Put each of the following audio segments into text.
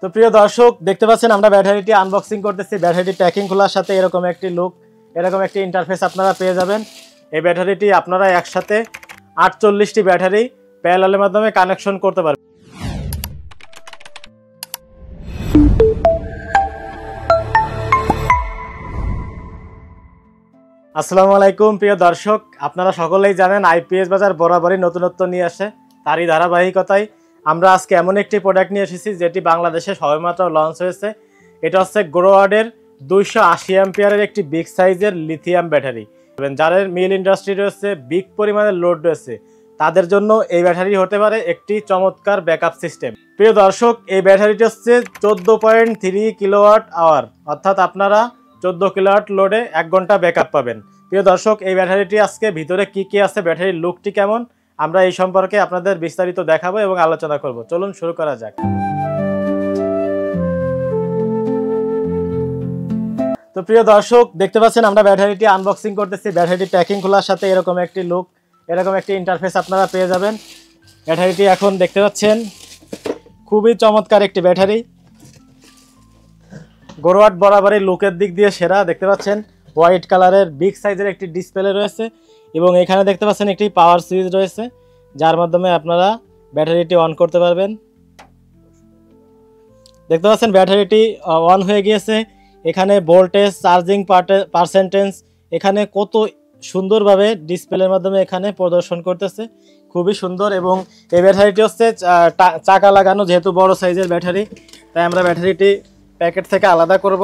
তো প্রিয় দর্শক দেখতে পাচ্ছেন আমরা ব্যাটারিটি আনবক্সিং করতেছি। ব্যাটারিটি প্যাকিং খোলার সাথে এরকম একটি লুক, এরকম একটি ইন্টারফেস আপনারা পেয়ে যাবেন। এই ব্যাটারিটি আপনারা একসাথে 48টি ব্যাটারি প্যারালালের মাধ্যমে কানেকশন করতে পারবেন। আসসালামু আলাইকুম প্রিয় দর্শক, আপনারা সকলেই জানেন আইপিএস বাজার বরাবরই নতুনত্ব নিয়ে আসে। তারই ধারাবাহিকতায় আমরা আজকে এমন একটি প্রোডাক্ট নিয়ে এসেছি যেটি বাংলাদেশে সবেমাত্র লঞ্চ হয়েছে। এটা হচ্ছে গ্রোয়ার্ডের 280 অ্যাম্পিয়ারের একটি বিগ সাইজের লিথিয়াম ব্যাটারি। যাদের মিল ইন্ডাস্ট্রি রয়েছে, বিগ পরিমাণের লোড রয়েছে, তাদের জন্য এই ব্যাটারি হতে পারে একটি চমৎকার ব্যাকআপ সিস্টেম। প্রিয় দর্শক, এই ব্যাটারিটি হচ্ছে 14.3 কিলোওয়াট আওয়ার, অর্থাৎ আপনারা 14 কিলোওয়াট লোডে 1 ঘন্টা ব্যাকআপ পাবেন। প্রিয় দর্শক, এই ব্যাটারিটি আজকে ভিতরে কি আছে, ব্যাটারির লুকটি কেমন, আমরা এই সম্পর্কে আপনাদের বিস্তারিত দেখাবো এবং আলোচনা করব। চলুন শুরু করা যাক। তো প্রিয় দর্শক দেখতে পাচ্ছেন আমরা ব্যাটারিটি আনবক্সিং করতেছি। ব্যাটারিটি প্যাকিং খোলার সাথে এরকম একটি লুক, এরকম একটি ইন্টারফেস আপনারা পেয়ে যাবেন। ব্যাটারিটি এখন দেখতে পাচ্ছেন খুবই চমৎকার একটি ব্যাটারি। গ্রোয়ার্ড বরাবরই লুকের দিক দিয়ে সেরা। দেখতে পাচ্ছেন হোয়াইট কালারের বিগ সাইজের একটি ডিসপ্লে রয়েছে এবং এখানে দেখতে পাচ্ছেন একটি পাওয়ার সুইচ রয়েছে, যার মাধ্যমে আপনারা ব্যাটারিটি অন করতে পারবেন। দেখতে পাচ্ছেন ব্যাটারিটি অন হয়ে গিয়েছে। এখানে ভোল্টেজ, চার্জিং পার্সেন্টেজ এখানে কত সুন্দরভাবে ডিসপ্লের মাধ্যমে এখানে প্রদর্শন করতেছে, খুবই সুন্দর। এবং এই ব্যাটারিটি হচ্ছে চাকা লাগানো, যেহেতু বড় সাইজের ব্যাটারি, তাই আমরা ব্যাটারিটি প্যাকেট থেকে আলাদা করব।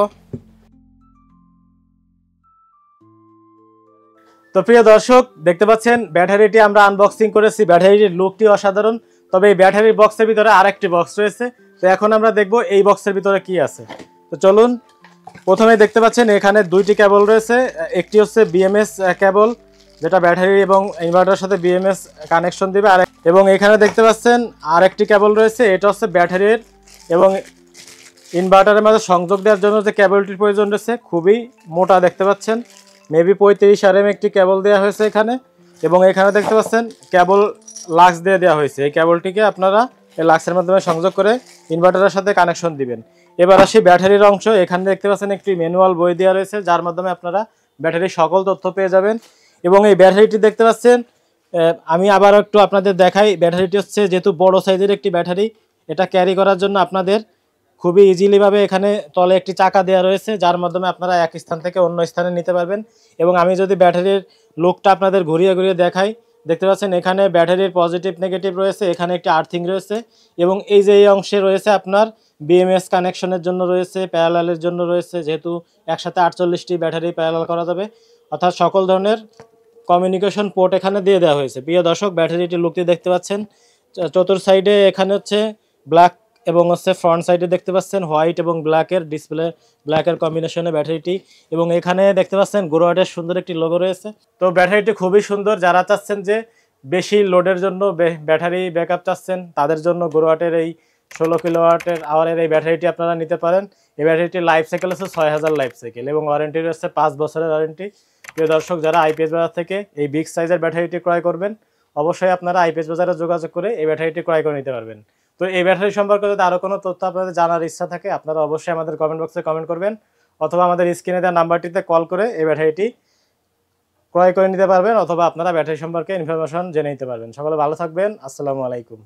তো প্রিয় দর্শক দেখতে পাচ্ছেন ব্যাটারিটি আমরা আনবক্সিং করেছি। ব্যাটারিটির লুকটি অসাধারণ, তবে এই ব্যাটারির বক্সের ভিতরে আরেকটি বক্স রয়েছে। তো এখন আমরা দেখব এই বক্সের ভিতরে কি আছে। তো চলুন, প্রথমে দেখতে পাচ্ছেন এখানে 2টি কেবল রয়েছে। একটি হচ্ছে বিএমএস কেবল, যেটা ব্যাটারি এবং ইনভার্টারের সাথে বিএমএস কানেকশন দিবে, এবং এখানে দেখতে পাচ্ছেন আরেকটি কেবল রয়েছে। এটা হচ্ছে ব্যাটারির এবং ইনভার্টারের মাঝে সংযোগ দেওয়ার জন্য যে কেবলটির প্রয়োজন রয়েছে, খুবই মোটা দেখতে পাচ্ছেন, মেবি 35 RM একটি কেবল দেওয়া হয়েছে এখানে। এবং এখানে দেখতে পাচ্ছেন কেবল লাক্স দিয়ে দেওয়া হয়েছে। এই কেবলটিকে আপনারা এই লাক্সের মাধ্যমে সংযোগ করে ইনভার্টারের সাথে কানেকশন দিবেন। এবার আসি ব্যাটারির অংশ। এখানে দেখতে পাচ্ছেন একটি ম্যানুয়াল বই দেওয়া রয়েছে, যার মাধ্যমে আপনারা ব্যাটারির সকল তথ্য পেয়ে যাবেন। এবং এই ব্যাটারিটি দেখতে পাচ্ছেন, আমি আবার একটু আপনাদের দেখাই। ব্যাটারিটি হচ্ছে যেহেতু বড় সাইজের একটি ব্যাটারি, এটা ক্যারি করার জন্য আপনাদের খুবই ইজিলিভাবে এখানে তলে একটি চাকা দেওয়া রয়েছে, যার মাধ্যমে আপনারা এক স্থান থেকে অন্য স্থানে নিতে পারবেন। এবং আমি যদি ব্যাটারির লুকটা আপনাদের ঘুরিয়ে ঘুরিয়ে দেখাই, দেখতে পাচ্ছেন এখানে ব্যাটারির পজিটিভ নেগেটিভ রয়েছে, এখানে একটি আর্থিং রয়েছে, এবং এই যে এই অংশে রয়েছে আপনার বিএমএস কানেকশনের জন্য রয়েছে, প্যারালালের জন্য রয়েছে, যেহেতু একসাথে 48টি ব্যাটারি প্যারালাল করা যাবে, অর্থাৎ সকল ধরনের কমিউনিকেশন পোর্ট এখানে দিয়ে দেওয়া হয়েছে। প্রিয় দর্শক, ব্যাটারিটির লুকটি দেখতে পাচ্ছেন, চতুর্থ সাইডে এখানে হচ্ছে ব্ল্যাক এবং হচ্ছে ফ্রন্ট সাইডে দেখতে পাচ্ছেন হোয়াইট এবং ব্ল্যাকের ডিসপ্লে, ব্ল্যাকের কম্বিনেশনে ব্যাটারিটি। এবং এখানে দেখতে পাচ্ছেন গ্রোয়ার্ডের সুন্দর একটি লোগো রয়েছে। তো ব্যাটারিটি খুবই সুন্দর। যারা চাচ্ছেন যে বেশি লোডের জন্য ব্যাটারি ব্যাকআপ চাচ্ছেন, তাদের জন্য গ্রোয়ার্ডের এই 16 কিলোওয়াটের আওয়ারের এই ব্যাটারিটি আপনারা নিতে পারেন। এই ব্যাটারিটির লাইফ সাইকেল হচ্ছে 6000 লাইফ সাইকেল এবং ওয়ারেন্টি রয়েছে 5 বছরের ওয়ারেন্টি। প্রিয় দর্শক, যারা আইপিএস বাজার থেকে এই বিগ সাইজের ব্যাটারিটি ক্রয় করবেন, অবশ্যই আপনারা আইপিএস বাজারে যোগাযোগ করে এই ব্যাটারিটি ক্রয় করে নিতে পারবেন। তো এই ব্যাটারি সম্পর্কে যদি আরও কোনো তথ্য আপনাদের জানার ইচ্ছা থাকে, আপনারা অবশ্যই আমাদের কমেন্ট বক্সে কমেন্ট করবেন, অথবা আমাদের স্ক্রিনে দেওয়া নাম্বারটিতে কল করে এই ব্যাটারিটি ক্রয় করে নিতে পারবেন, অথবা আপনারা ব্যাটারি সম্পর্কে ইনফরমেশন জেনে নিতে পারবেন। সকলে ভালো থাকবেন। আসসালামু আলাইকুম।